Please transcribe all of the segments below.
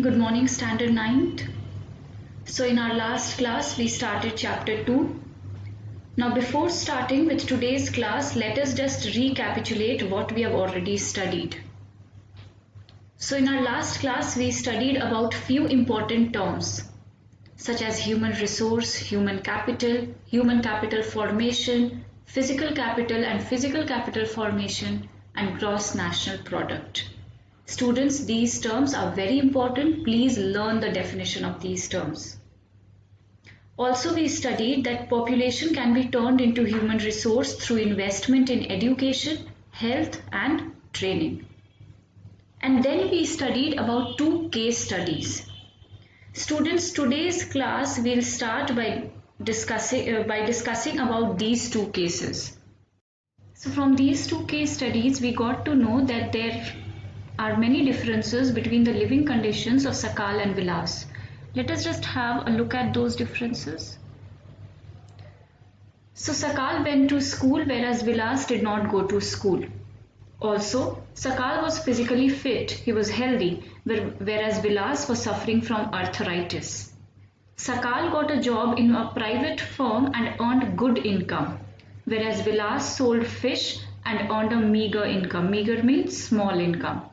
Good morning, Standard 9th. So in our last class, we started chapter 2. Now before starting with today's class, let us just recapitulate what we have already studied. So in our last class, we studied about few important terms such as human resource, human capital formation, physical capital and physical capital formation, and gross national product. Students, these terms are very important. Please learn the definition of these terms. Also, we studied that population can be turned into human resource through investment in education, health, and training. And then we studied about two case studies. Students, today's class will start by discussing about these two cases. So from these two case studies, we got to know that there are many differences between the living conditions of Sakal and Vilas. Let us just have a look at those differences. So Sakal went to school whereas Vilas did not go to school. Also, Sakal was physically fit, he was healthy, whereas Vilas was suffering from arthritis. Sakal got a job in a private firm and earned good income, whereas Vilas sold fish and earned a meager income. Meager means small income.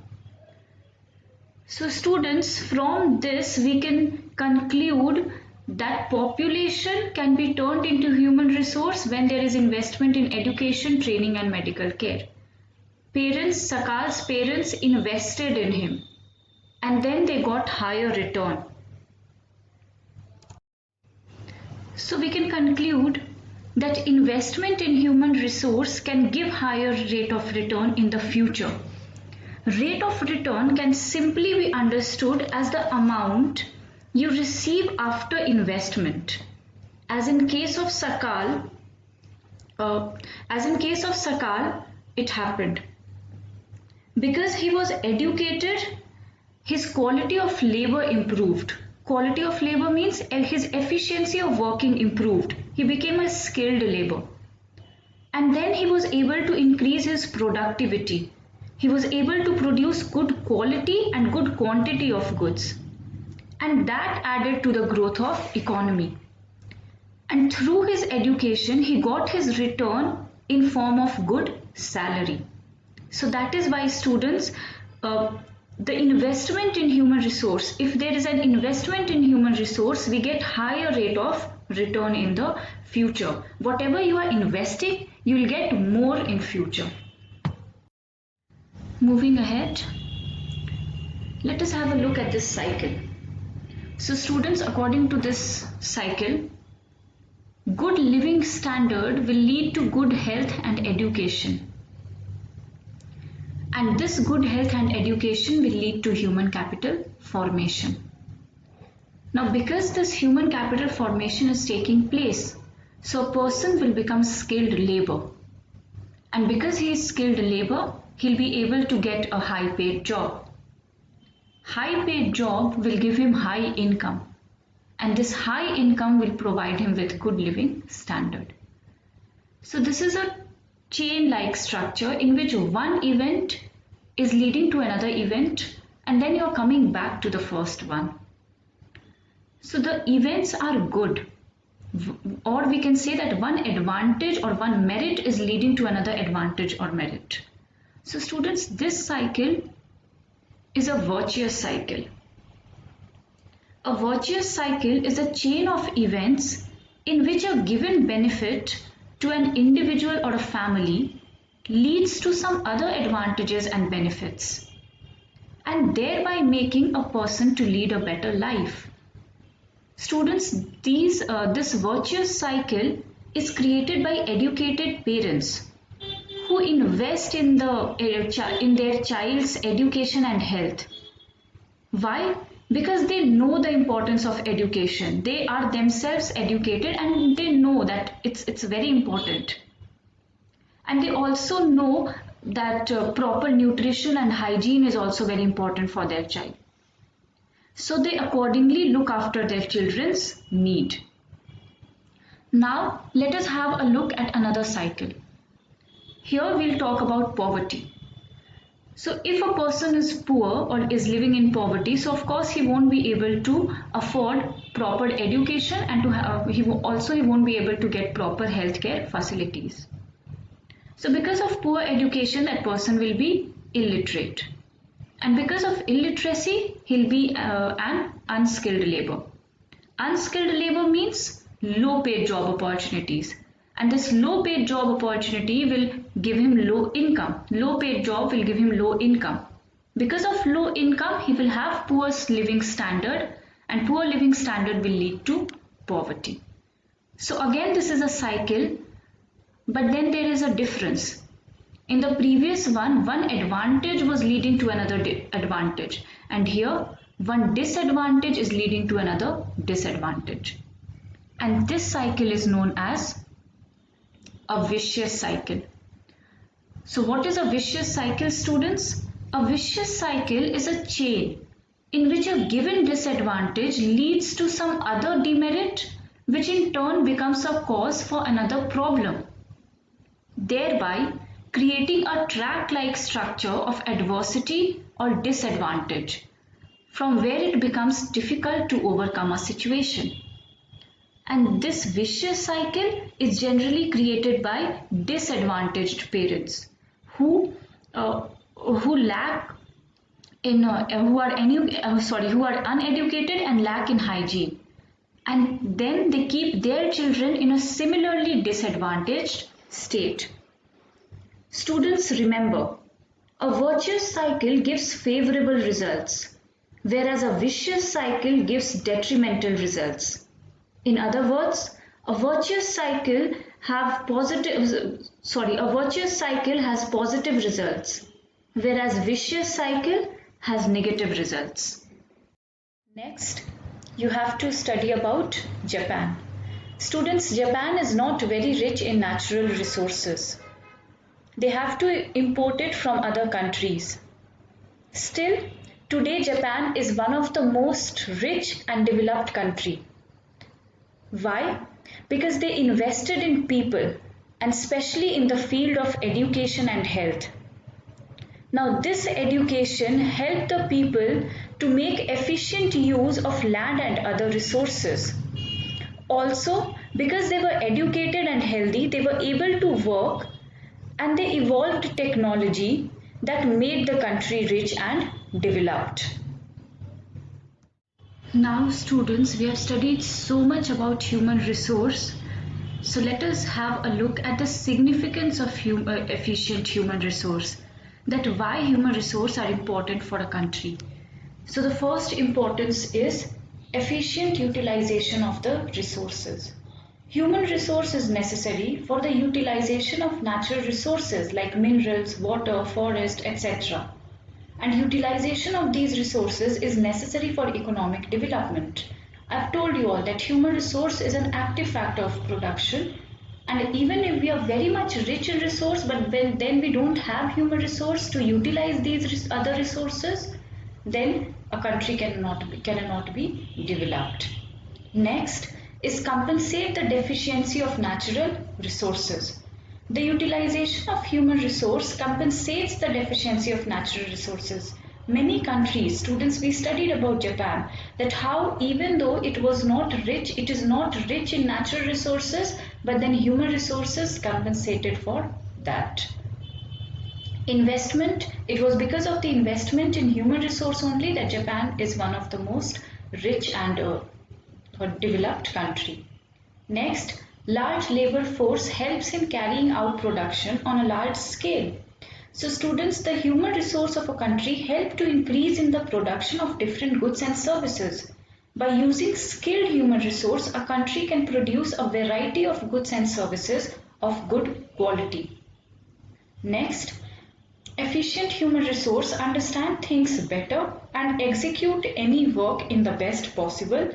So students, from this we can conclude that population can be turned into human resource when there is investment in education, training and medical care. Sakal's parents invested in him and then they got higher return. So we can conclude that investment in human resource can give higher rate of return in the future. Rate of return can simply be understood as the amount you receive after investment. As in case of Sakal, it happened. Because he was educated, his quality of labor improved. Quality of labor means his efficiency of working improved. He became a skilled labor. And then he was able to increase his productivity. He was able to produce good quality and good quantity of goods. And that added to the growth of economy. And through his education, he got his return in form of good salary. So that is why students, the investment in human resource, if there is an investment in human resource, we get higher rate of return in the future. Whatever you are investing, you will get more in future. Moving ahead, let us have a look at this cycle. So students, according to this cycle, good living standard will lead to good health and education. And this good health and education will lead to human capital formation. Now, because this human capital formation is taking place, so a person will become skilled labor. And because he is skilled labor, he'll be able to get a high paid job. High paid job will give him high income. And this high income will provide him with good living standard. So this is a chain-like structure in which one event is leading to another event and then you're coming back to the first one. So the events are good, or we can say that one advantage or one merit is leading to another advantage or merit. So students, this cycle is a virtuous cycle. A virtuous cycle is a chain of events in which a given benefit to an individual or a family leads to some other advantages and benefits, and thereby making a person to lead a better life. Students, this virtuous cycle is created by educated parents who invest in their child's education and health. Why? Because they know the importance of education. They are themselves educated and they know that it's very important. And they also know that proper nutrition and hygiene is also very important for their child. So they accordingly look after their children's need. Now let us have a look at another cycle. Here we'll talk about poverty. So if a person is poor or is living in poverty, so of course he won't be able to afford proper education, and he won't be able to get proper healthcare facilities. So because of poor education, that person will be illiterate. And because of illiteracy, he'll be an unskilled labor. Unskilled labor means low paid job opportunities. And this low paid job opportunity will give him low income. Low paid job will give him low income. Because of low income, he will have poor living standard, and poor living standard will lead to poverty. So again, this is a cycle, but then there is a difference. In the previous one advantage was leading to another advantage, and here one disadvantage is leading to another disadvantage. And this cycle is known as a vicious cycle. So what is a vicious cycle, students? A vicious cycle is a chain in which a given disadvantage leads to some other demerit, which in turn becomes a cause for another problem, thereby creating a track-like structure of adversity or disadvantage, from where it becomes difficult to overcome a situation. And this vicious cycle is generally created by disadvantaged parents who are uneducated and lack in hygiene, and then they keep their children in a similarly disadvantaged state. Students, remember, a virtuous cycle gives favorable results, whereas a vicious cycle gives detrimental results. In other words, a virtuous cycle has positive results, whereas vicious cycle has negative results. Next, you have to study about Japan. Students, Japan is not very rich in natural resources. They have to import it from other countries. Still, today Japan is one of the most rich and developed country. Why? Because they invested in people, and especially in the field of education and health. Now this education helped the people to make efficient use of land and other resources. Also, because they were educated and healthy, they were able to work, and they evolved technology that made the country rich and developed. Now students, we have studied so much about human resource. So let us have a look at the significance of efficient human resource, that why human resources are important for a country. So the first importance is efficient utilization of the resources. Human resource is necessary for the utilization of natural resources like minerals, water, forest, etc. And utilization of these resources is necessary for economic development. I've told you all that human resource is an active factor of production, and even if we are very much rich in resource, but then we don't have human resource to utilize these other resources, then a country cannot be developed. Next is compensate the deficiency of natural resources. The utilization of human resource compensates the deficiency of natural resources. Many countries, students, we studied about Japan, that how even though it is not rich in natural resources, but then human resources compensated for that. Investment, it was because of the investment in human resource only that Japan is one of the most rich and developed country. Next, large labor force helps in carrying out production on a large scale. So students, the human resource of a country help to increase in the production of different goods and services. By using skilled human resource, a country can produce a variety of goods and services of good quality. Next, efficient human resource understand things better and execute any work in the best possible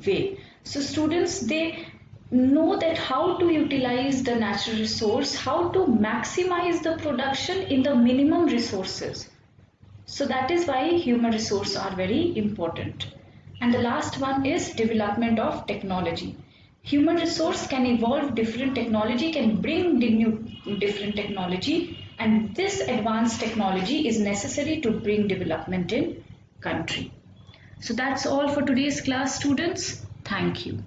way. So students, they know that how to utilize the natural resource, how to maximize the production in the minimum resources. So that is why human resources are very important. And the last one is development of technology. Human resource can evolve different technology, can bring new different technology, and this advanced technology is necessary to bring development in country. So that's all for today's class, students. Thank you.